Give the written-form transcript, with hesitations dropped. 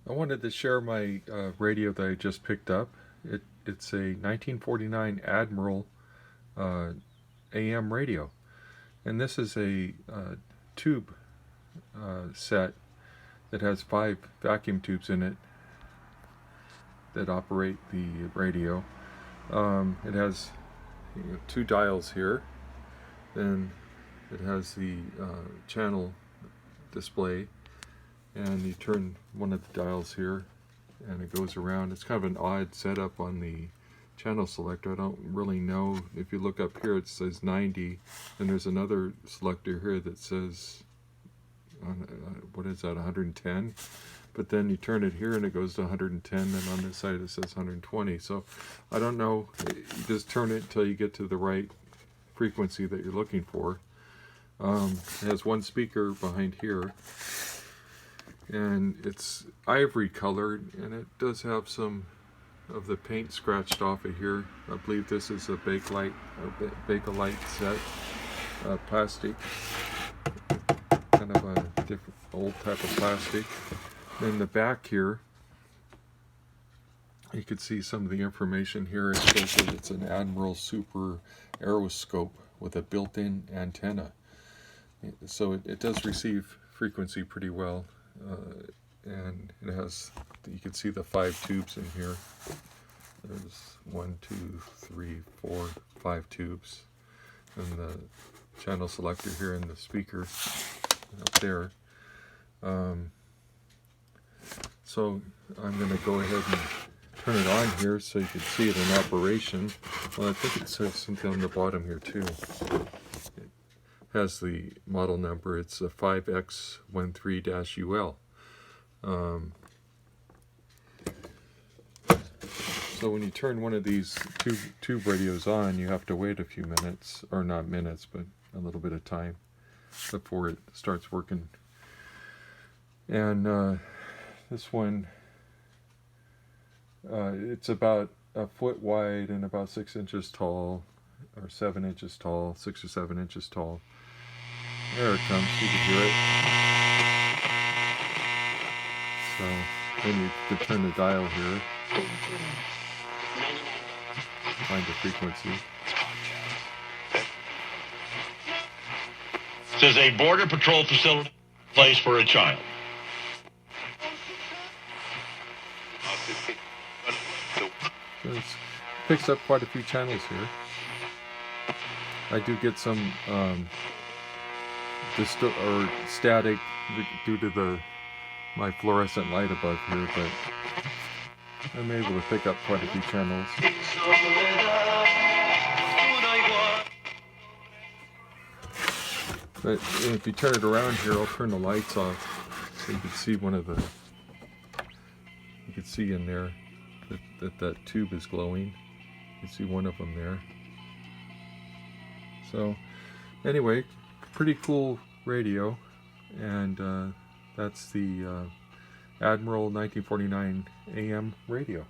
I wanted to share my radio that I just picked up. It's a 1949 Admiral AM radio. And this is a tube set that has 5 vacuum tubes in it that operate the radio. It has 2 dials here. Then it has the channel display, and you turn one of the dials here and it goes around. It's kind of an odd setup on the channel selector. I don't really know. If you look up here, it says 90, and there's another selector here that says what is that, 110, but then you turn it here and it goes to 110, and on this side it says 120. So I don't know. You just turn it until you get to the right frequency that you're looking for. It has one speaker behind here, and it's ivory colored, and it does have some of the paint scratched off of here. I believe this is a Bakelite set, plastic, kind of a different old type of plastic. In the back here, you can see some of the information here. It says that it's an Admiral super aeroscope with a built-in antenna. So it does receive frequency pretty well, and it has, you can see the 5 tubes in here. There's 1, 2, 3, 4, 5 tubes, and the channel selector here and the speaker up there. So I'm going to go ahead and turn it on here so you can see it in operation. Well, I think it says something on the bottom here too. Has the model number. It's a 5X13-UL. So when you turn one of these tube radios on, you have to wait a few minutes, or not minutes, but a little bit of time before it starts working. And this one, it's about a foot wide and about 6 inches tall, or 7 inches tall, 6 or 7 inches tall. There it comes, you can hear it. So then you can turn the dial here, find the frequency. This is a border patrol facility place for a child. So it picks up quite a few channels here. I do get some static due to my fluorescent light above here, but I'm able to pick up quite a few channels. But if you turn it around here, I'll turn the lights off so you can see you can see in there that tube is glowing. You can see one of them there. So anyway, pretty cool radio, and that's the Admiral 1949 AM radio.